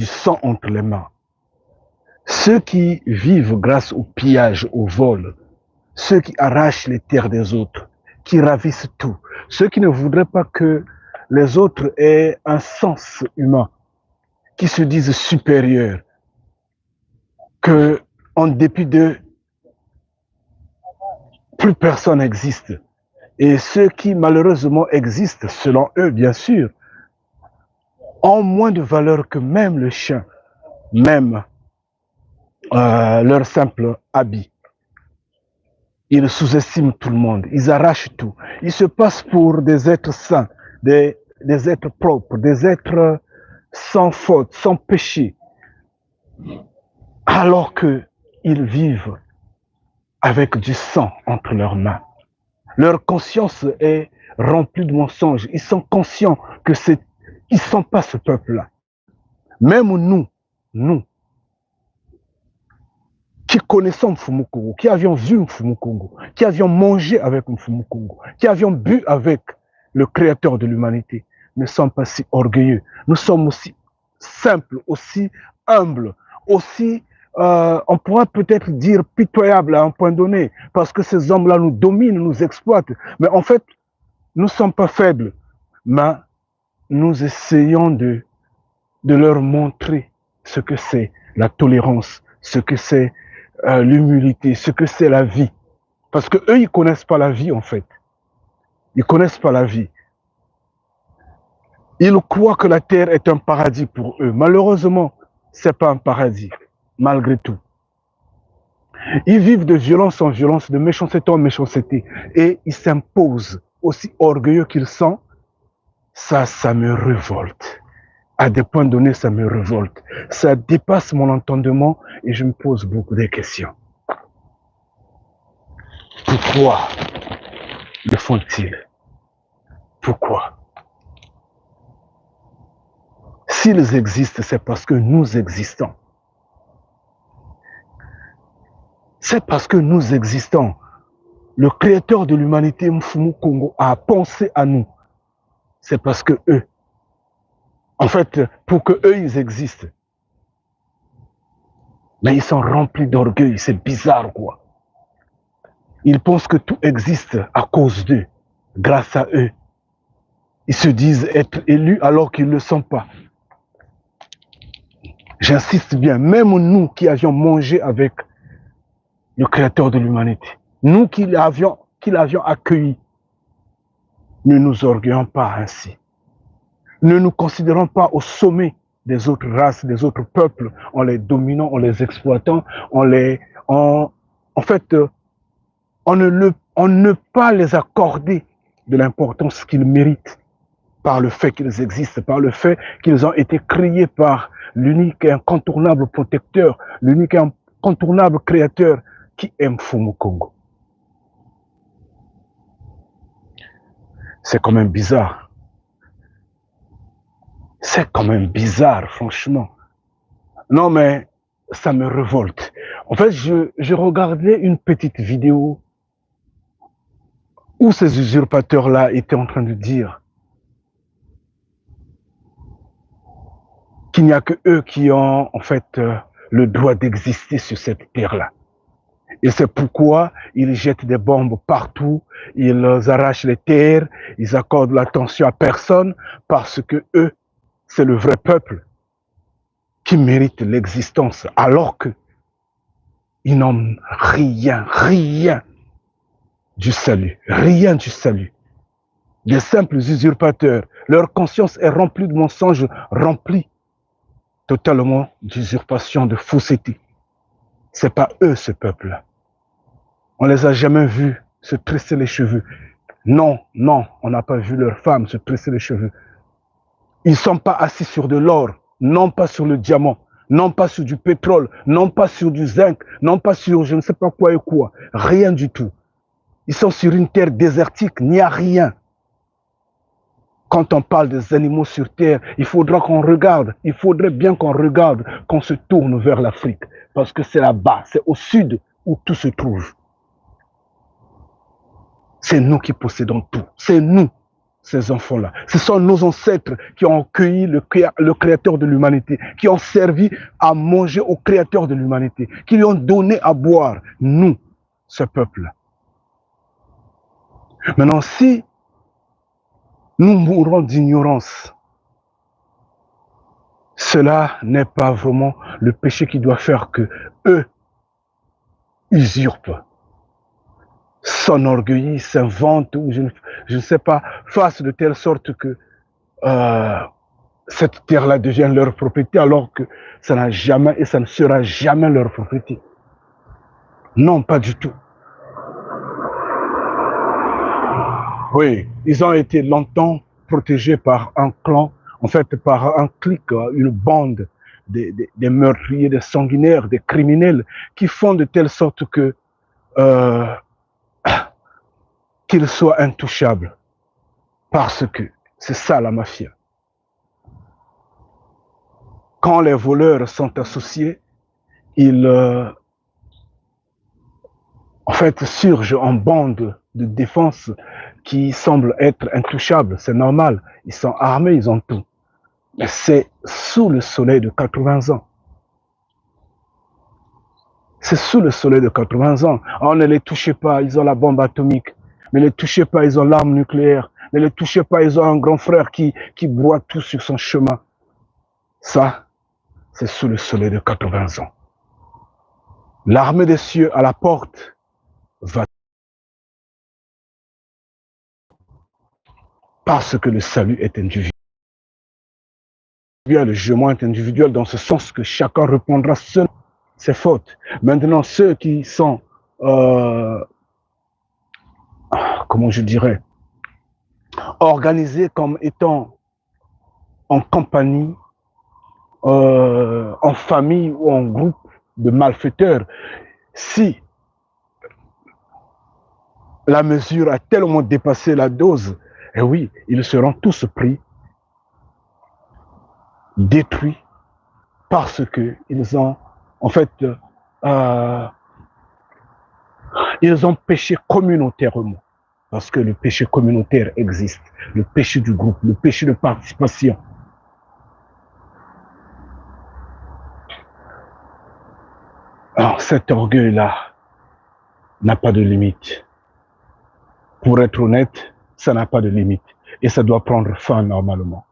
du sang entre les mains. Ceux qui vivent grâce au pillage, au vol, ceux qui arrachent les terres des autres, qui ravissent tout, ceux qui ne voudraient pas que les autres aient un sens humain, qui se disent supérieurs, que, en dépit d'eux, plus personne n'existe. Et ceux qui malheureusement existent, selon eux bien sûr, ont moins de valeur que même le chien, même leur simple habit. Ils sous-estiment tout le monde, ils arrachent tout. Ils se passent pour des êtres saints, des êtres propres, des êtres sans faute, sans péché, alors qu'ils vivent avec du sang entre leurs mains. Leur conscience est remplie de mensonges. Ils sont conscients que ils ne sont pas ce peuple-là. Même nous, qui connaissons Mfumu Kongo, qui avions vu Mfumu Kongo, qui avions mangé avec Mfumu Kongo, qui avions bu avec le créateur de l'humanité, ne sommes pas si orgueilleux. Nous sommes aussi simples, aussi humbles, aussi, on pourra peut-être dire pitoyables à un point donné, parce que ces hommes-là nous dominent, nous exploitent. Mais en fait, nous ne sommes pas faibles, mais nous essayons de leur montrer ce que c'est la tolérance, ce que c'est l'humilité, ce que c'est la vie. Parce que eux, ils connaissent pas la vie, en fait. Ils connaissent pas la vie. Ils croient que la terre est un paradis pour eux. Malheureusement, c'est pas un paradis, malgré tout. Ils vivent de violence en violence, de méchanceté en méchanceté, et ils s'imposent, aussi orgueilleux qu'ils sont. Ça me révolte. À des points donnés, ça me révolte. Ça dépasse mon entendement et je me pose beaucoup de questions. Pourquoi le font-ils? Pourquoi? S'ils existent, c'est parce que nous existons. C'est parce que nous existons. Le créateur de l'humanité, Mfumu Kongo, a pensé à nous. C'est parce que eux, en fait, pour que eux, ils existent. Mais ils sont remplis d'orgueil, c'est bizarre, quoi. Ils pensent que tout existe à cause d'eux, grâce à eux. Ils se disent être élus alors qu'ils ne le sont pas. J'insiste bien, même nous qui avions mangé avec le créateur de l'humanité, nous qui l'avions accueilli, ne nous orgueillons pas ainsi. Ne nous considérons pas au sommet des autres races, des autres peuples, en les dominant, en les exploitant, on ne pas les accorder de l'importance qu'ils méritent par le fait qu'ils existent, par le fait qu'ils ont été créés par l'unique et incontournable protecteur, l'unique et incontournable créateur qui aime Mfumu Kongo. C'est quand même bizarre. C'est quand même bizarre, franchement. Non, mais ça me révolte. En fait, je regardais une petite vidéo où ces usurpateurs-là étaient en train de dire qu'il n'y a que eux qui ont, en fait, le droit d'exister sur cette terre-là. Et c'est pourquoi ils jettent des bombes partout, ils arrachent les terres, ils accordent l'attention à personne, parce que eux, c'est le vrai peuple qui mérite l'existence, alors que ils n'ont rien du salut, rien du salut. Des simples usurpateurs, leur conscience est remplie de mensonges, remplie totalement d'usurpation, de fausseté. C'est pas eux, ce peuple-là. On les a jamais vus se tresser les cheveux. Non, on n'a pas vu leurs femmes se tresser les cheveux. Ils ne sont pas assis sur de l'or, non pas sur le diamant, non pas sur du pétrole, non pas sur du zinc, non pas sur je ne sais pas quoi et quoi. Rien du tout. Ils sont sur une terre désertique, il n'y a rien. Quand on parle des animaux sur terre, il faudra qu'on regarde, il faudrait bien qu'on regarde, qu'on se tourne vers l'Afrique, parce que c'est là-bas, c'est au sud où tout se trouve. C'est nous qui possédons tout, c'est nous ces enfants-là. Ce sont nos ancêtres qui ont accueilli le Créateur de l'humanité, qui ont servi à manger au Créateur de l'humanité, qui lui ont donné à boire, nous, ce peuple-là. Maintenant, si nous mourons d'ignorance, cela n'est pas vraiment le péché qui doit faire que eux usurpent, s'enorgueillissent, s'inventent, ou je ne sais pas, fassent de telle sorte que cette terre-là devient leur propriété, alors que ça n'a jamais et ça ne sera jamais leur propriété. Non, pas du tout. Oui, ils ont été longtemps protégés par un clan, en fait par un clique, une bande des meurtriers, des sanguinaires, des criminels, qui font de telle sorte que qu'ils soient intouchables. Parce que c'est ça la mafia. Quand les voleurs sont associés, ils en fait surgent en bande de défense qui semblent être intouchables. C'est normal, ils sont armés, ils ont tout. Mais c'est sous le soleil de 80 ans. C'est sous le soleil de 80 ans. On ne les touchez pas, ils ont la bombe atomique. Ne les touchez pas, ils ont l'arme nucléaire. Ne les touchez pas, ils ont un grand frère qui broie tout sur son chemin. Ça, c'est sous le soleil de 80 ans. L'armée des cieux à la porte va. Parce que le salut est individuel. Le jugement est individuel dans ce sens que chacun répondra seul ses fautes. Maintenant, ceux qui sont, comment je dirais, organisés comme étant en compagnie, en famille ou en groupe de malfaiteurs, si la mesure a tellement dépassé la dose, eh oui, ils seront tous pris, détruits, parce qu'ils ont, en fait, ils ont péché communautairement. Parce que le péché communautaire existe, le péché du groupe, le péché de participation. Alors cet orgueil-là n'a pas de limite. Pour être honnête, ça n'a pas de limite. Et ça doit prendre fin normalement.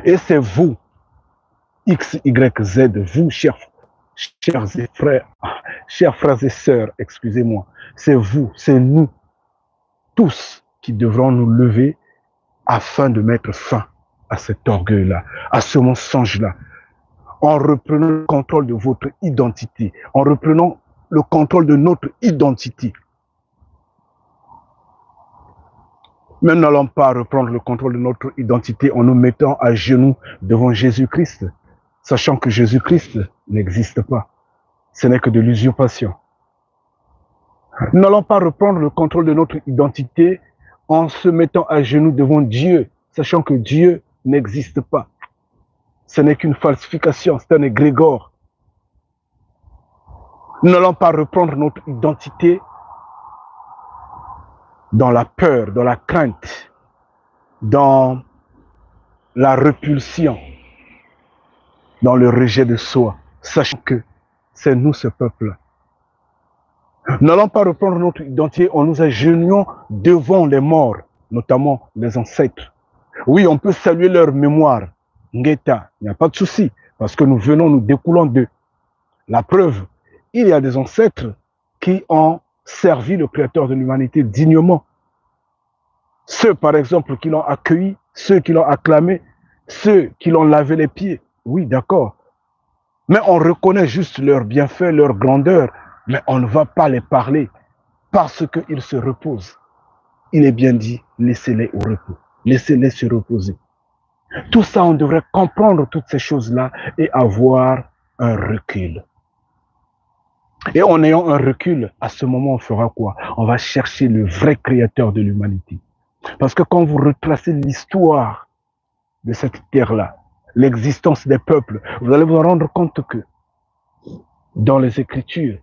Et c'est vous, X, Y, Z, vous, chers frères et sœurs, excusez-moi, c'est vous, c'est nous, tous qui devrons nous lever afin de mettre fin à cet orgueil-là, à ce mensonge-là, en reprenant le contrôle de votre identité, en reprenant le contrôle de notre identité. Mais n'allons pas reprendre le contrôle de notre identité en nous mettant à genoux devant Jésus-Christ, sachant que Jésus-Christ n'existe pas. Ce n'est que de l'usurpation. N'allons pas reprendre le contrôle de notre identité en se mettant à genoux devant Dieu, sachant que Dieu n'existe pas. Ce n'est qu'une falsification, c'est un égrégore. N'allons pas reprendre notre identité dans la peur, dans la crainte, dans la répulsion, dans le rejet de soi, sachant que c'est nous ce peuple. N'allons pas reprendre notre identité en nous agenouillant devant les morts, notamment les ancêtres. Oui, on peut saluer leur mémoire, Ngeta, il n'y a pas de souci, parce que nous découlons d'eux. La preuve, il y a des ancêtres qui ont servi le Créateur de l'humanité dignement. Ceux, par exemple, qui l'ont accueilli, ceux qui l'ont acclamé, ceux qui l'ont lavé les pieds. Oui, d'accord. Mais on reconnaît juste leurs bienfaits, leur grandeur, mais on ne va pas les parler parce qu'ils se reposent. Il est bien dit, laissez-les au repos. Laissez-les se reposer. Tout ça, on devrait comprendre toutes ces choses-là et avoir un recul. Et en ayant un recul, à ce moment, on fera quoi? On va chercher le vrai créateur de l'humanité. Parce que quand vous retracez l'histoire de cette terre-là, l'existence des peuples, vous allez vous rendre compte que dans les Écritures,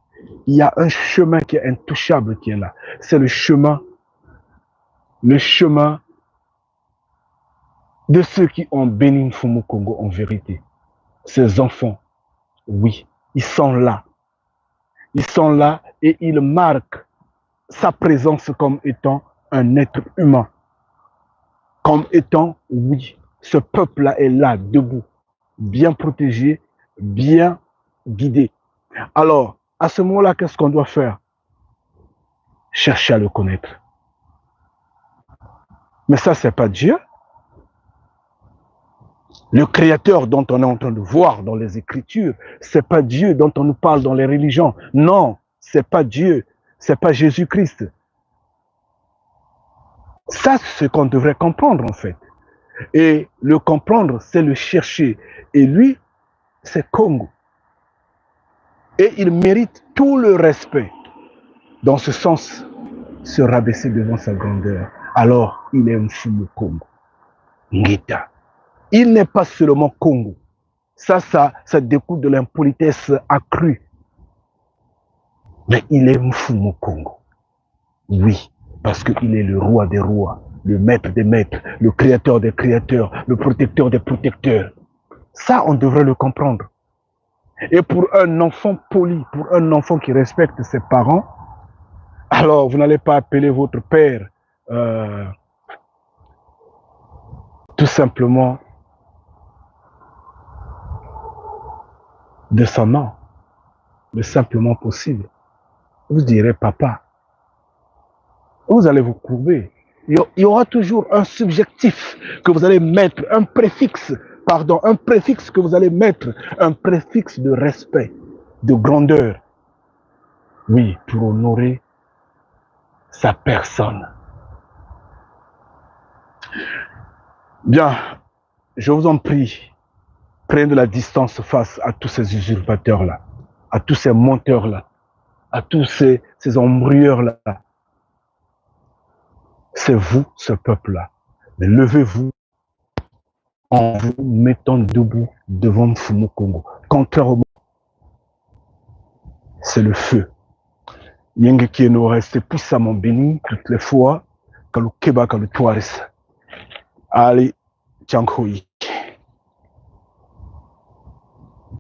il y a un chemin qui est intouchable qui est là. C'est le chemin de ceux qui ont béni Mfumu Kongo en vérité. Ces enfants, oui, ils sont là. Ils sont là et ils marquent sa présence comme étant un être humain. Comme étant, oui, ce peuple-là est là, debout, bien protégé, bien guidé. Alors, à ce moment-là, qu'est-ce qu'on doit faire? Chercher à le connaître. Mais ça, c'est pas Dieu. Le Créateur dont on est en train de voir dans les Écritures, c'est pas Dieu dont on nous parle dans les religions. Non, c'est pas Dieu, c'est pas Jésus-Christ. Ça, c'est ce qu'on devrait comprendre en fait. Et le comprendre, c'est le chercher. Et lui, c'est Congo. Et il mérite tout le respect. Dans ce sens, se rabaisser devant sa grandeur. Alors, il est Mfumu Congo. Ngita. Il n'est pas seulement Congo. Ça découle de l'impolitesse accrue. Mais il est Mfumu Congo. Oui, parce qu'il est le roi des rois, le maître des maîtres, le créateur des créateurs, le protecteur des protecteurs. Ça, on devrait le comprendre. Et pour un enfant poli, pour un enfant qui respecte ses parents, alors vous n'allez pas appeler votre père tout simplement de son nom, le simplement possible. Vous direz papa. Vous allez vous courber. Il y aura toujours un subjectif que vous allez mettre, un préfixe que vous allez mettre, un préfixe de respect, de grandeur. Oui, pour honorer sa personne. Bien, je vous en prie, prenez de la distance face à tous ces usurpateurs-là, à tous ces menteurs-là, à tous ces embrouilleurs-là. C'est vous, ce peuple-là. Mais levez-vous en vous mettant debout devant Mfumu Kongo. Contrairement, c'est le feu. Yenge qui nous reste puissamment béni toutes les fois, quand le Keba, quand le Tuaris. Allez, Tchankhoui.